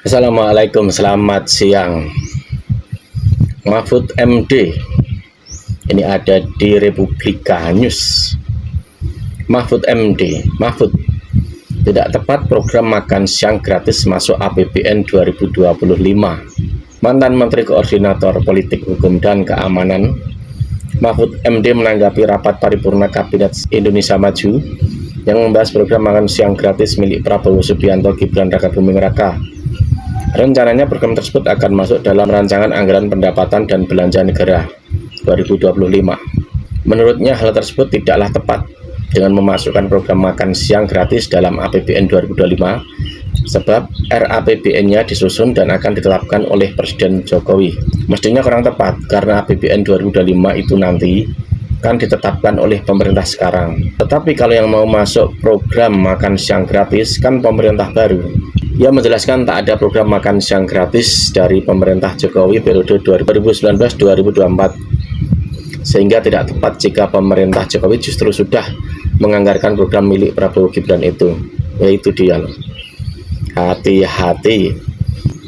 Assalamualaikum, selamat siang. Mahfud MD ini ada di Republika News. Mahfud MD, Mahfud tidak tepat program makan siang gratis masuk APBN 2025. Mantan Menteri Koordinator Politik Hukum dan Keamanan Mahfud MD menanggapi rapat paripurna Kabinet Indonesia Maju yang membahas program makan siang gratis milik Prabowo Subianto Gibran Raka Buming Raka. Rencananya program tersebut akan masuk dalam rancangan anggaran pendapatan dan belanja negara 2025. Menurutnya hal tersebut tidaklah tepat dengan memasukkan program makan siang gratis dalam APBN 2025 sebab RAPBN-nya disusun dan akan ditetapkan oleh Presiden Jokowi. Mestinya kurang tepat karena APBN 2025 itu nanti kan ditetapkan oleh pemerintah sekarang. Tetapi kalau yang mau masuk program makan siang gratis kan pemerintah baru. Ia menjelaskan tak ada program makan siang gratis dari pemerintah Jokowi periode 2019-2024, sehingga tidak tepat jika pemerintah Jokowi justru sudah menganggarkan program milik Prabowo Gibran itu. Yaitu dia loh. Hati-hati.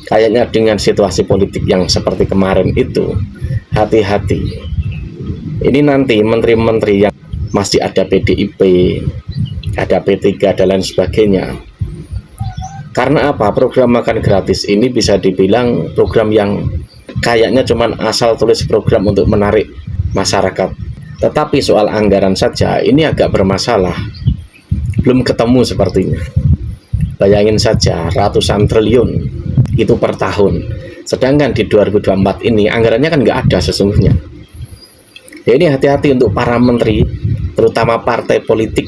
Kayaknya dengan situasi politik yang seperti kemarin itu, hati-hati. Ini nanti menteri-menteri yang masih ada PDIP, ada P3 dan lain sebagainya. Karena apa? Program makan gratis ini bisa dibilang program yang kayaknya cuman asal tulis program untuk menarik masyarakat. Tetapi soal anggaran saja ini agak bermasalah. Belum ketemu sepertinya. Bayangin saja ratusan triliun itu per tahun. Sedangkan di 2024 ini anggarannya kan nggak ada sesungguhnya. Ya ini hati-hati untuk para menteri, terutama partai politik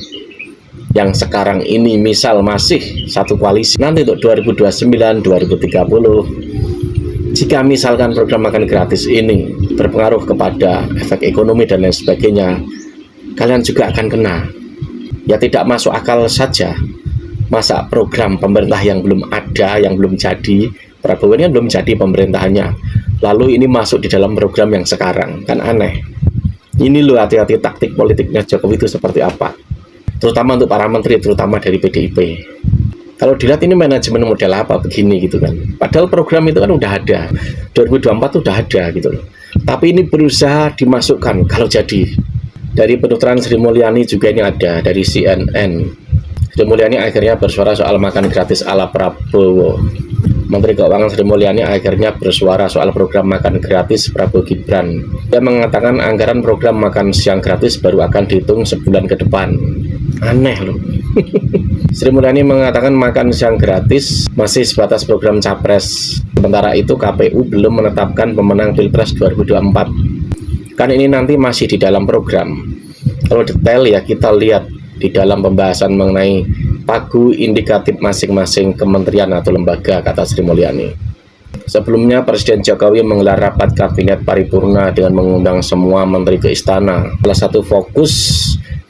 yang sekarang ini misal masih satu koalisi. Nanti untuk 2029, 2030, jika misalkan program makan gratis ini berpengaruh kepada efek ekonomi dan lain sebagainya, kalian juga akan kena. Ya tidak masuk akal saja. Masa program pemerintah yang belum ada, yang belum jadi, Prabowo ini belum jadi pemerintahannya, lalu ini masuk di dalam program yang sekarang, kan aneh. Ini loh hati-hati taktik politiknya Jokowi itu seperti apa, terutama untuk para menteri, terutama dari PDIP. Kalau dilihat ini manajemen model apa begini gitu kan, padahal program itu kan udah ada, 2024 udah ada gitu loh. Tapi ini berusaha dimasukkan kalau jadi. Dari penuturan Sri Mulyani juga ini ada, dari CNN. Sri Mulyani akhirnya bersuara soal makan gratis ala Prabowo. Menteri Keuangan Sri Mulyani akhirnya bersuara soal program makan gratis Prabowo Gibran. Dia mengatakan anggaran program makan siang gratis baru akan dihitung sebulan ke depan. Aneh loh. Sri Mulyani mengatakan makan siang gratis masih sebatas program capres. Sementara itu KPU belum menetapkan pemenang Pilpres 2024. Kan ini nanti masih di dalam program. Kalau detail ya kita lihat di dalam pembahasan mengenai pagu indikatif masing-masing kementerian atau lembaga, kata Sri Mulyani. Sebelumnya Presiden Jokowi menggelar rapat kabinet paripurna dengan mengundang semua menteri ke istana. Salah satu fokus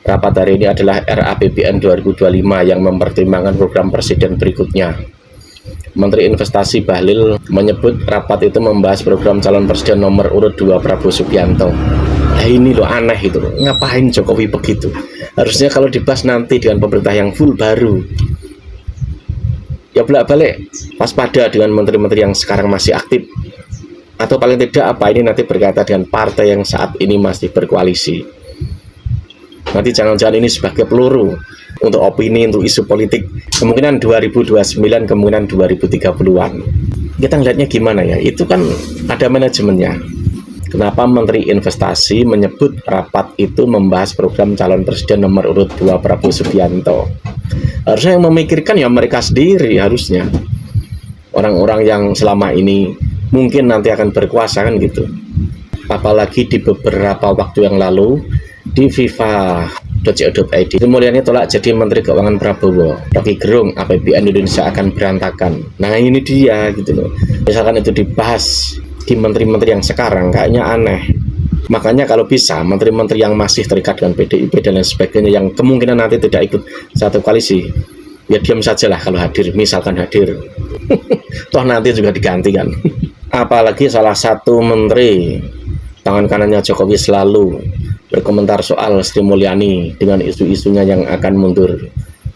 rapat hari ini adalah RAPBN 2025 yang mempertimbangkan program presiden berikutnya. Menteri Investasi Bahlil menyebut rapat itu membahas program calon presiden nomor urut 2 Prabowo Subianto. Nah ini loh aneh itu loh. Ngapain Jokowi begitu? Harusnya kalau dibahas nanti dengan pemerintah yang full baru. Ya bolak-balik waspada dengan menteri-menteri yang sekarang masih aktif. Atau paling tidak apa ini nanti berkaitan dengan partai yang saat ini masih berkoalisi. Nanti jangan-jangan ini sebagai peluru untuk opini, untuk isu politik. Kemungkinan 2029, kemungkinan 2030-an. Kita ngeliatnya gimana ya? Itu kan ada manajemennya. Kenapa Menteri Investasi menyebut rapat itu membahas program calon presiden nomor urut 2 Prabowo Subianto? Harusnya yang memikirkan ya mereka sendiri harusnya. Orang-orang yang selama ini mungkin nanti akan berkuasa kan gitu. Apalagi di beberapa waktu yang lalu di FIFA.co.id Sri Mulyani tolak jadi Menteri Keuangan Prabowo. Rocky Gerung APBN Indonesia akan berantakan. Nah ini dia gitu loh. Misalkan itu dibahas di menteri-menteri yang sekarang kayaknya aneh. Makanya kalau bisa menteri-menteri yang masih terikat dengan PDIP dan lain sebagainya yang kemungkinan nanti tidak ikut satu koalisi, ya diam sajalah kalau hadir, misalkan hadir. Toh nanti juga diganti kan. Apalagi salah satu menteri tangan kanannya Jokowi selalu berkomentar soal Sri Mulyani dengan isu-isunya yang akan mundur,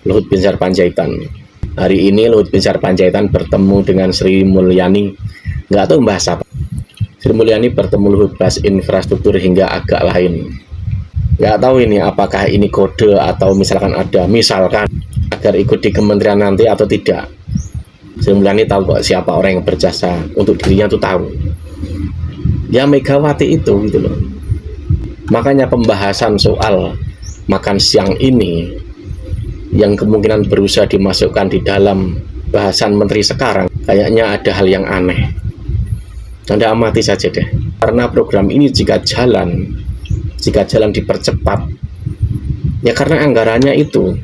Luhut Binsar Panjaitan. Hari ini Luhut Binsar Panjaitan bertemu dengan Sri Mulyani. Nggak tahu bahas apa. Sri Mulyani bertemu Luhut bahas infrastruktur hingga agak lain. Nggak tahu ini apakah ini kode atau misalkan agar ikut di kementerian nanti atau tidak. Sri Mulyani tahu kok siapa orang yang berjasa untuk dirinya tuh tahu. Ya Megawati itu gitu loh. Makanya pembahasan soal makan siang ini yang kemungkinan berusaha dimasukkan di dalam bahasan menteri sekarang, kayaknya ada hal yang aneh. Anda amati saja deh. Karena program ini jika jalan dipercepat, ya karena anggarannya itu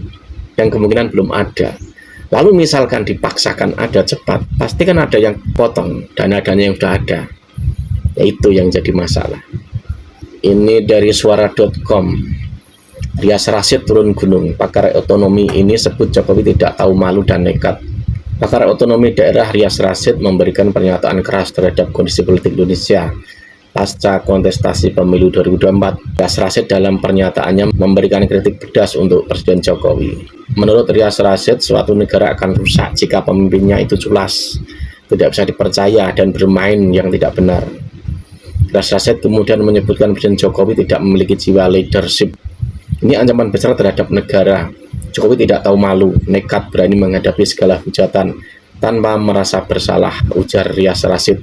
yang kemungkinan belum ada. Lalu misalkan dipaksakan ada cepat, pasti kan ada yang potong dana-dana yang sudah ada. Ya itu yang jadi masalah. Ini dari suara.com. Rias Rasyid turun gunung. Pakar otonomi ini sebut Jokowi tidak tahu malu dan nekat. Pakar otonomi daerah Rias Rasyid memberikan pernyataan keras terhadap kondisi politik Indonesia pasca kontestasi pemilu 2024. Rias Rasyid dalam pernyataannya memberikan kritik pedas untuk Presiden Jokowi. Menurut Rias Rasyid, suatu negara akan rusak jika pemimpinnya itu culas, tidak bisa dipercaya dan bermain yang tidak benar. Rias Rasyid kemudian menyebutkan Presiden Jokowi tidak memiliki jiwa leadership. Ini ancaman besar terhadap negara. Jokowi tidak tahu malu, nekat berani menghadapi segala hujatan tanpa merasa bersalah, ujar Rias Rasyid.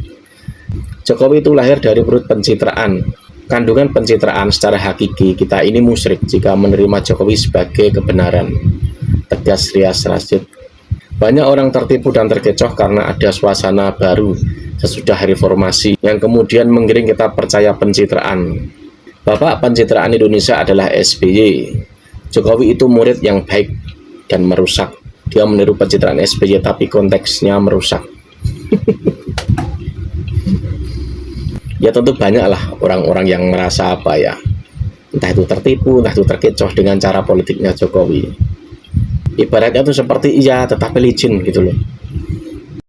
Jokowi itu lahir dari perut pencitraan. Kandungan pencitraan secara hakiki, kita ini musyrik jika menerima Jokowi sebagai kebenaran, tegas Rias Rasyid. Banyak orang tertipu dan terkecoh karena ada suasana baru sesudah reformasi yang kemudian menggiring kita percaya pencitraan. Bapak pencitraan Indonesia adalah SBY. Jokowi itu murid yang baik dan merusak. Dia meniru pencitraan SBY tapi konteksnya merusak. Ya tentu banyaklah orang-orang yang merasa apa ya, entah itu tertipu, entah itu terkecoh dengan cara politiknya Jokowi. Ibaratnya itu seperti iya tetapi licin gitu loh.